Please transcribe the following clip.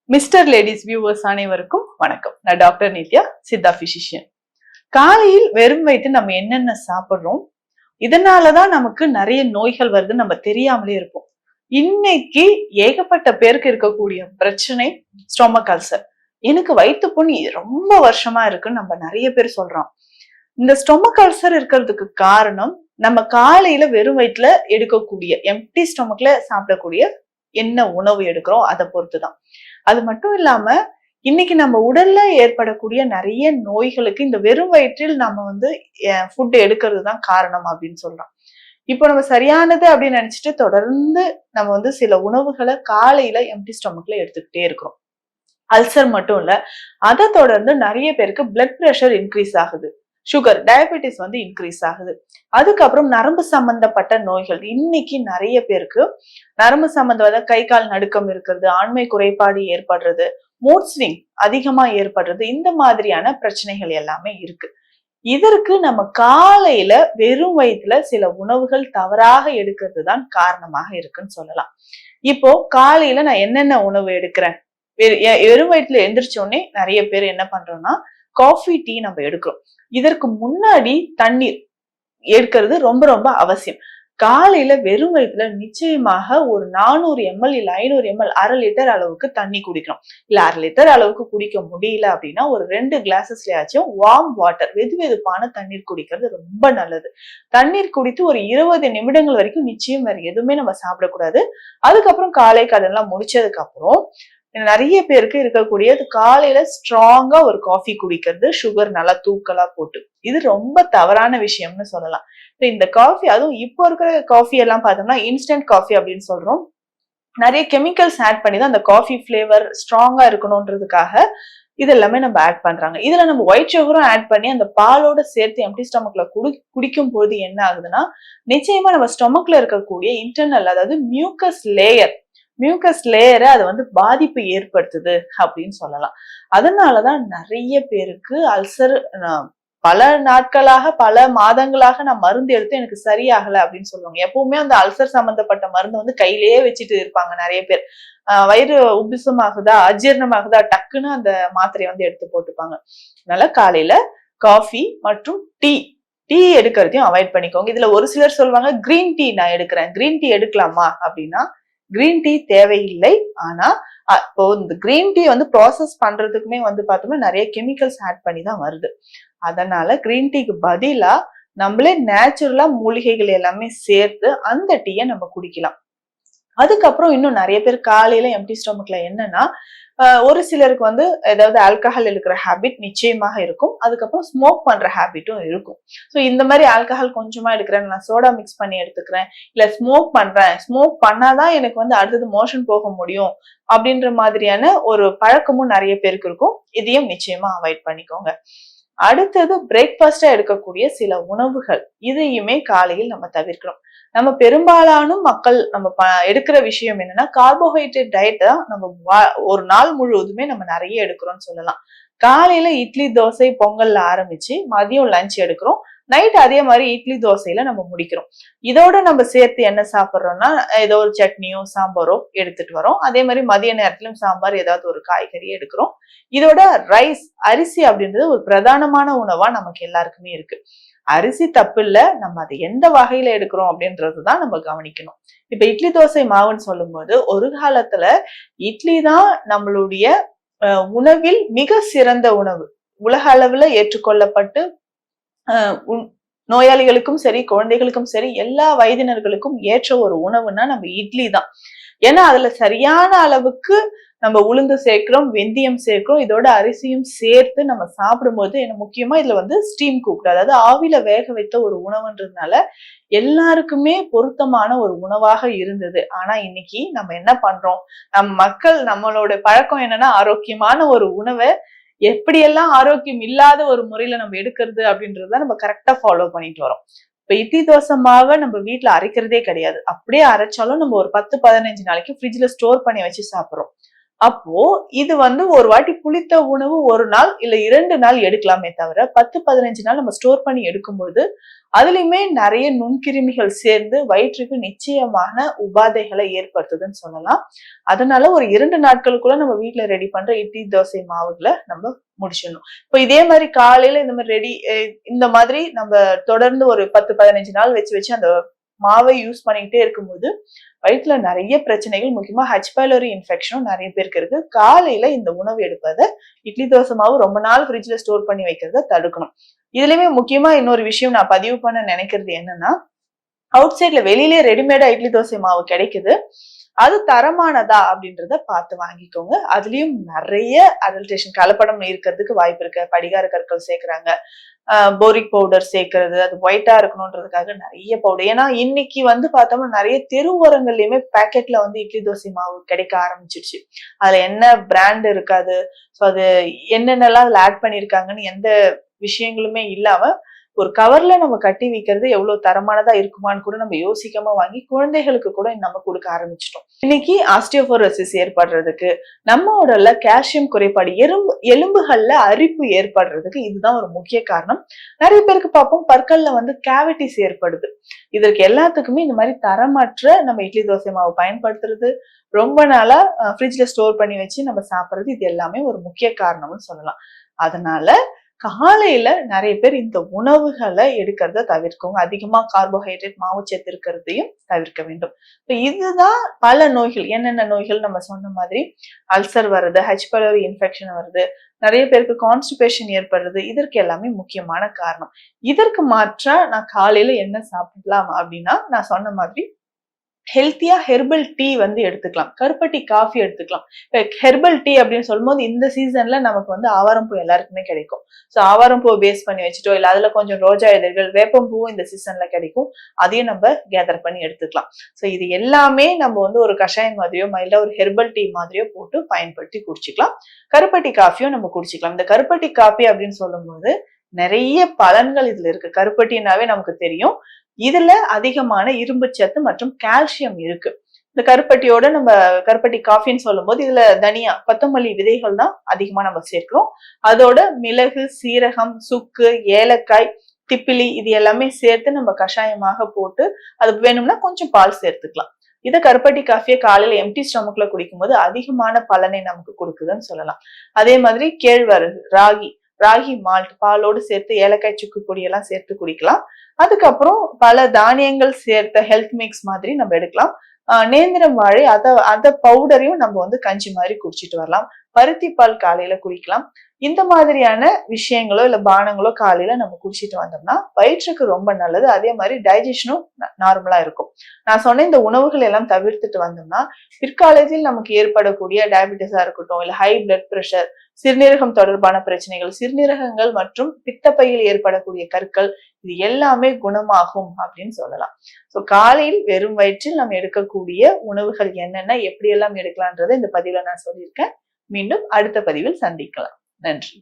Mister ladies viewers அனைவருக்கும் வணக்கம். நான் டாக்டர் நித்யா, சித்தா பிசிஷியன். காலையில் வெறும் வயிற்று நம்ம என்னென்ன சாப்பிடுறோம், இதனாலதான் நமக்கு நிறைய நோய்கள் வருது, நம்ம தெரியாமலே இருப்போம். இன்னைக்கு ஏகப்பட்ட பேருக்கு இருக்கக்கூடிய பிரச்சனை ஸ்டொமக் அல்சர். எனக்கு வயிற்று புண் ரொம்ப வருஷமா இருக்குன்னு நம்ம நிறைய பேர் சொல்றோம். இந்த ஸ்டொமக் அல்சர் இருக்கிறதுக்கு காரணம் நம்ம காலையில வெறும் வயிற்றுல எடுக்கக்கூடிய எம்டி ஸ்டொமக்ல சாப்பிடக்கூடிய என்ன உணவு எடுக்கிறோம் அதை பொறுத்துதான். அது மட்டும் இல்லாம இன்னைக்கு நம்ம உடல்ல ஏற்படக்கூடிய நிறைய நோய்களுக்கு இந்த வெறும் வயிற்றில் நம்ம ஃபுட் எடுக்கிறது தான் காரணம் அப்படின்னு சொல்றோம். இப்போ நம்ம சரியானது அப்படின்னு நினைச்சிட்டு தொடர்ந்து நம்ம சில உணவுகளை காலையில எம்டி ஸ்டொமக்ல எடுத்துக்கிட்டே இருக்கிறோம். அல்சர் மட்டும் இல்ல, அதை தொடர்ந்து நிறைய பேருக்கு பிளட் பிரஷர் இன்க்ரீஸ் ஆகுது, சுகர் டயபெட்டிஸ் இன்க்ரீஸ் ஆகுது. அதுக்கப்புறம் நரம்பு சம்பந்தப்பட்ட நோய்கள் இன்னைக்கு நிறைய பேருக்கு நரம்பு சம்பந்தம், கை கால் நடுக்கம் இருக்கிறது, ஆண்மை குறைபாடு ஏற்படுறது, மூட் ஸ்விங் அதிகமா ஏற்படுறது, இந்த மாதிரியான பிரச்சனைகள் எல்லாமே இருக்கு. இதற்கு நம்ம காலையில வெறும் வயிற்றுல சில உணவுகள் தவறாக எடுக்கிறது தான் காரணமாக இருக்குன்னு சொல்லலாம். இப்போ காலையில நான் என்னென்ன உணவு எடுக்கிறேன், வெறும் வயிற்றுல எந்திரிச்ச உடனே நிறைய பேர் என்ன பண்றோம்னா காஃபி டீ நம்ம எடுக்கிறோம். இதற்கு முன்னாடி தண்ணீர் எடுக்கிறது ரொம்ப ரொம்ப அவசியம். காலையில வெறும் வயிற்றுல நிச்சயமாக ஒரு 400 ml இல்ல 500 ml, 1/2 லிட்டர் அளவுக்கு தண்ணி குடிக்கணும். இல்ல 1/2 லிட்டர் அளவுக்கு குடிக்க முடியல அப்படின்னா ஒரு 2 கிளாஸஸ்லயாச்சும் வார்ம் வாட்டர், வெது வெதுப்பான தண்ணீர் குடிக்கிறது ரொம்ப நல்லது. தண்ணீர் குடித்து ஒரு 20 நிமிடங்கள் வரைக்கும் நிச்சயம் வேற எதுவுமே நம்ம சாப்பிடக்கூடாது. அதுக்கப்புறம் காலை கடன் எல்லாம் முடிச்சதுக்கு அப்புறம் நிறைய பேருக்கு இருக்கக்கூடியது காலையில ஸ்ட்ராங்கா ஒரு காஃபி குடிக்கிறது, சுகர் நல்லா தூக்கலா போட்டு. இது ரொம்ப தவறான விஷயம்னு சொல்லலாம். இந்த காஃபி, அதுவும் இப்போ இருக்கிற காஃபி எல்லாம் பார்த்தோம்னா இன்ஸ்டன்ட் காஃபி அப்படின்னு சொல்றோம். நிறைய கெமிக்கல்ஸ் ஆட் பண்ணி தான் அந்த காஃபி பிளேவர் ஸ்ட்ராங்கா இருக்கணும்ன்றதுக்காக இது எல்லாமே நம்ம ஆட் பண்றாங்க. இதுல நம்ம ஒயிட் சுகரும் ஆட் பண்ணி அந்த பாலோட சேர்த்து எம்டி ஸ்டொமக்ல குடிக்கும் போது என்ன ஆகுதுன்னா, நிச்சயமா நம்ம ஸ்டொமக்ல இருக்கக்கூடிய இன்டர்னல், அதாவது மியூக்கஸ் லேயரை அது பாதிப்பு ஏற்படுத்துது அப்படின்னு சொல்லலாம். அதனாலதான் நிறைய பேருக்கு அல்சர் பல நாட்களாக, பல மாதங்களாக நான் மருந்து எடுத்து எனக்கு சரியாகல அப்படின்னு சொல்லுவாங்க. எப்பவுமே அந்த அல்சர் சம்பந்தப்பட்ட மருந்து கையிலேயே வச்சுட்டு இருப்பாங்க நிறைய பேர். வயிறு உபிசமாகுதா, அஜீரணமாகுதா, டக்குன்னு அந்த மாத்திரையை எடுத்து போட்டுப்பாங்க. அதனால காலையில காஃபி மற்றும் டீ எடுக்கிறதையும் அவாய்ட் பண்ணிக்கோங்க. இதுல ஒரு சிலர் சொல்லுவாங்க கிரீன் டீ நான் எடுக்கிறேன், கிரீன் டீ எடுக்கலாமா அப்படின்னா கிரீன் டீ தேவையில்லை. ஆனா இப்போ இந்த கிரீன் டீ ப்ராசஸ் பண்றதுக்குமே பார்த்தோம்னா நிறைய கெமிக்கல்ஸ் ஆட் பண்ணி தான் வருது. அதனால கிரீன் டீக்கு பதிலா நம்மளே நேச்சுரலா மூலிகைகள் எல்லாமே சேர்த்து அந்த டீயை நம்ம குடிக்கலாம். அதுக்கப்புறம் இன்னும் நிறைய பேர் காலையில எம்டி ஸ்டொமக்ல என்னன்னா, ஒரு சிலருக்கு ஏதாவது ஆல்கஹால் எடுக்கிற ஹேபிட் நிச்சயமாக இருக்கும். அதுக்கப்புறம் ஸ்மோக் பண்ற ஹேபிட்டும் இருக்கும். ஸோ இந்த மாதிரி ஆல்கஹால் கொஞ்சமா எடுக்கிறேன், நான் சோடா மிக்ஸ் பண்ணி எடுத்துக்கிறேன், இல்ல ஸ்மோக் பண்றேன், ஸ்மோக் பண்ணாதான் எனக்கு அடுத்தது மோஷன் போக முடியும் அப்படின்ற மாதிரியான ஒரு பழக்கமும் நிறைய பேருக்கு இருக்கும். இதையும் நிச்சயமா அவாய்ட் பண்ணிக்கோங்க. அடுத்தது பிரேக்ஃபாஸ்டா எடுக்கக்கூடிய சில உணவுகள், இதையுமே காலையில் நம்ம தவிர்க்கணும். நம்ம பெரும்பாலான மக்கள் நம்ம எடுக்கிற விஷயம் என்னன்னா, கார்போஹைட்ரேட் டயட் தான் நம்ம ஒரு நாள் முழுவதுமே நம்ம நிறைய எடுக்கிறோம்னு சொல்லலாம். காலையில இட்லி, தோசை, பொங்கல்ல ஆரம்பிச்சு மதியம் லஞ்ச் எடுக்கிறோம், நைட் அதே மாதிரி இட்லி தோசையில நம்ம முடிக்கிறோம். இதோட நம்ம சேர்த்து என்ன சாப்பிட்றோம்னா, ஏதோ ஒரு சட்னியோ சாம்பாரோ எடுத்துட்டு வரோம். அதே மாதிரி மதிய நேரத்திலும் சாம்பார், ஏதாவது ஒரு காய்கறி எடுக்கிறோம். இதோட ரைஸ், அரிசி அப்படின்றது ஒரு பிரதானமான உணவா நமக்கு எல்லாருக்குமே இருக்கு. அரிசி தப்பு இல்ல, நம்ம அதை எந்த வகையில எடுக்கிறோம் அப்படின்றதுதான் நம்ம கவனிக்கணும். இப்ப இட்லி தோசை மாவுன்னு சொல்லும் போது, ஒரு காலத்துல இட்லி தான் நம்மளுடைய உணவில் மிக சிறந்த உணவு, உலக அளவுல ஏற்றுக்கொள்ளப்பட்டு நோயாளிகளுக்கும் சரி, குழந்தைகளுக்கும் சரி, எல்லா வயதினர்களுக்கும் ஏற்ற ஒரு உணவுன்னா நம்ம இட்லி தான். ஏன்னா அதுல சரியான அளவுக்கு நம்ம உளுந்து சேர்க்கிறோம், வெந்தயம் சேர்க்கிறோம், இதோட அரிசியும் சேர்த்து நம்ம சாப்பிடும்போது முக்கியமா இதுல ஸ்டீம் குக்ட், அதாவது ஆவில வேக வைத்த ஒரு உணவுன்றதுனால எல்லாருக்குமே பொருத்தமான ஒரு உணவாக இருந்தது. ஆனா இன்னைக்கு நம்ம என்ன பண்றோம், நம்மளோட பழக்கம் என்னன்னா, ஆரோக்கியமான ஒரு உணவை எப்படியெல்லாம் ஆரோக்கியம் இல்லாத ஒரு முறையில நம்ம எடுக்கிறது அப்படின்றத நம்ம கரெக்டா ஃபாலோ பண்ணிட்டு வரோம். இப்ப இட்லி தோசை மாவை நம்ம வீட்டுல அரைக்கிறதே கிடையாது. அப்படியே அரைச்சாலும் நம்ம ஒரு 10-15 நாளைக்கு ஃப்ரிட்ஜ்ல ஸ்டோர் பண்ணி வச்சு சாப்பிடுறோம். அப்போ இது ஒரு வாட்டி புளித்த உணவு ஒரு நாள் இல்ல 2 நாள் எடுக்கலாமே தவிர 10-15 நாள் நம்ம ஸ்டோர் பண்ணி எடுக்கும்போது அதுலயுமே நிறைய நுண்கிருமிகள் சேர்ந்து வயிற்றுக்கு நிச்சயமான உபாதைகளை ஏற்படுத்துதுன்னு சொல்லலாம். அதனால ஒரு 2 நாட்களுக்குள்ள நம்ம வீட்டுல ரெடி பண்ற இட்லி தோசை மாவுகளை நம்ம முடிச்சிடணும். இப்போ இதே மாதிரி காலையில இந்த மாதிரி இந்த மாதிரி நம்ம தொடர்ந்து ஒரு 10-15 நாள் வச்சு அந்த மாவை யூஸ் பண்ணிக்கிட்டே இருக்கும்போது வயிற்றுல நிறைய பிரச்சனைகள், முக்கியமா ஹெச் பைலோரி இன்ஃபெக்ஷனும் நிறைய பேருக்கு இருக்கு. காலையில இந்த உணவு எடுப்பதை இட்லி தோசை மாவு ரொம்ப நாள் ஃப்ரிட்ஜ்ல ஸ்டோர் பண்ணி வைக்கிறத தடுக்கணும். இதுலயுமே முக்கியமா இன்னொரு விஷயம் நான் பதிவு பண்ண நினைக்கிறது என்னன்னா, அவுட் சைட்ல வெளியிலே ரெடிமேடா இட்லி தோசை மாவு கிடைக்குது. அது தரமானதா அப்படின்றத பார்த்து வாங்கிக்கோங்க. அதுலயும் நிறைய அடல்ட்ரேஷன் கலப்படம் இருக்கிறதுக்கு வாய்ப்பு இருக்கு. படிகார கற்கள் சேர்க்கிறாங்க, போரிக் பவுடர் சேர்க்கிறது, அது ஒயிட்டா இருக்கணும்ன்றதுக்காக நிறைய பவுடர். ஏன்னா இன்னைக்கு பார்த்தோம்னா நிறைய தெருவோரங்கள்லயுமே பேக்கெட்ல இட்லி தோசை மாவு கிடைக்க ஆரம்பிச்சிருச்சு. அதுல என்ன பிராண்ட் இருக்காது, ஸோ அது என்னென்னலாம் அதுல ஆட் பண்ணிருக்காங்கன்னு எந்த விஷயங்களுமே இல்லாம ஒரு கவர்ல நம்ம கட்டி வைக்கிறது எவ்வளவு தரமானதா இருக்குமான்னு கூட நம்ம யோசிக்காம வாங்கி குழந்தைகளுக்கு கூட நம்ம கொடுக்க ஆரம்பிச்சிட்டோம். இன்னைக்கு ஆஸ்டியோபோரோசிஸ் ஏற்படுறதுக்கு, நம்ம உடல்ல கால்சியம் குறைபாடு, எலும்புகள்ல அரிப்பு ஏற்படுறதுக்கு இதுதான் ஒரு முக்கிய காரணம். நிறைய பேருக்கு பார்ப்போம் பற்கள்ல கேவிட்டிஸ் ஏற்படுது. இதற்கு எல்லாத்துக்குமே இந்த மாதிரி தரமற்ற நம்ம இட்லி தோசை மாவு பயன்படுத்துறது, ரொம்ப நாளா ஃப்ரிட்ஜ்ல ஸ்டோர் பண்ணி வச்சு நம்ம சாப்பிடுறது, இது எல்லாமே ஒரு முக்கிய காரணம்னு சொல்லலாம். அதனால காலையில நிறைய பேர் இந்த உணவுகளை எடுக்கிறத தவிர்க்கோங்க. அதிகமா கார்போஹைட்ரேட், மாவுச்சத்து இருக்கிறதையும் தவிர்க்க வேண்டும். இதுதான் பல நோய்கள். என்னென்ன நோய்கள் நம்ம சொன்ன மாதிரி அல்சர் வருது, ஹெச் பைலோரி இன்ஃபெக்ஷன் வருது, நிறைய பேருக்கு கான்ஸ்டிபேஷன் ஏற்படுறது, இதற்கு எல்லாமே முக்கியமான காரணம். இதற்கு மாற்றா நான் காலையில என்ன சாப்பிடலாம் அப்படின்னா, நான் சொன்ன மாதிரி ஹெல்த்தியா ஹெர்பல் டீ எடுத்துக்கலாம். கருப்பட்டி காஃபி எடுத்துக்கலாம். ஹெர்பல் டீ அப்படின்னு சொல்லும்போது இந்த சீசன்ல நமக்கு ஆவாரம் பூ எல்லாருக்குமே கிடைக்கும். ஸோ ஆவாரம் பூ பேஸ் பண்ணி வச்சுட்டோ இல்ல அதுல கொஞ்சம் ரோஜா இதழ்கள், வேப்பம் பூவும் இந்த சீசன்ல கிடைக்கும். அதையும் நம்ம கேதர் பண்ணி எடுத்துக்கலாம். ஸோ இது எல்லாமே நம்ம ஒரு கஷாயம் மாதிரியோ இல்ல ஒரு ஹெர்பல் டீ மாதிரியோ போட்டு பயன்படுத்தி குடிச்சிக்கலாம். கருப்பட்டி காஃபியும் நம்ம குடிச்சிக்கலாம். இந்த கருப்பட்டி காஃபி அப்படின்னு சொல்லும்போது நிறைய பலன்கள் இதுல இருக்கு. கருப்பட்டினாவே நமக்கு தெரியும், இதுல அதிகமான இரும்பு சத்து மற்றும் கால்சியம் இருக்கு. இந்த கருப்பட்டியோட நம்ம கருப்பட்டி காஃபின்னு சொல்லும் போது இதுல தனியா, கொத்தமல்லி விதைகள் தான் அதிகமா நம்ம சேர்க்கிறோம். அதோட மிளகு, சீரகம், சுக்கு, ஏலக்காய், திப்பிலி இது எல்லாமே சேர்த்து நம்ம கஷாயமாக போட்டு அது வேணும்னா கொஞ்சம் பால் சேர்த்துக்கலாம். இதை கருப்பட்டி காஃபியை காலையில எம்டி ஸ்டொமக்ல குடிக்கும் போது அதிகமான பலனை நமக்கு கொடுக்குதுன்னு சொல்லலாம். அதே மாதிரி கேழ்வரகு, ராகி மால்ட் பாலோடு சேர்த்து ஏலக்காய், சுக்கு பொடியெல்லாம் சேர்த்து குடிக்கலாம். அதுக்கப்புறம் பல தானியங்கள் சேர்த்த ஹெல்த் மிக்ஸ் மாதிரி நம்ம எடுக்கலாம். நேந்திரம் வாழை அத பவுடரையும் நம்ம கஞ்சி மாதிரி குடிச்சிட்டு வரலாம். பருத்தி பால் காலையில குடிக்கலாம். இந்த மாதிரியான விஷயங்களோ இல்ல பானங்களோ காலையில நம்ம குடிச்சிட்டு வந்தோம்னா வயிற்றுக்கு ரொம்ப நல்லது. அதே மாதிரி டைஜஷனும் நார்மலா இருக்கும். நான் சொன்ன இந்த உணவுகள் எல்லாம் தவிர்த்துட்டு வந்தோம்னா பிற்காலத்தில் நமக்கு ஏற்படக்கூடிய டயபிட்டிஸா இருக்கட்டும், இல்ல ஹை பிளட் பிரஷர், சிறுநீரகம் தொடர்பான பிரச்சனைகள், சிறுநீரகங்கள் மற்றும் பித்தப்பையில் ஏற்படக்கூடிய கற்கள், இது எல்லாமே குணமாகும் அப்படின்னு சொல்லலாம். சோ காலையில் வெறும் வயிற்றில் நம்ம எடுக்கக்கூடிய உணவுகள் என்னென்ன, எப்படி எல்லாம் எடுக்கலான்றதை இந்த பதிவுல நான் சொல்லியிருக்கேன். மீண்டும் அடுத்த பதிவில் சந்திக்கலாம். நன்றி.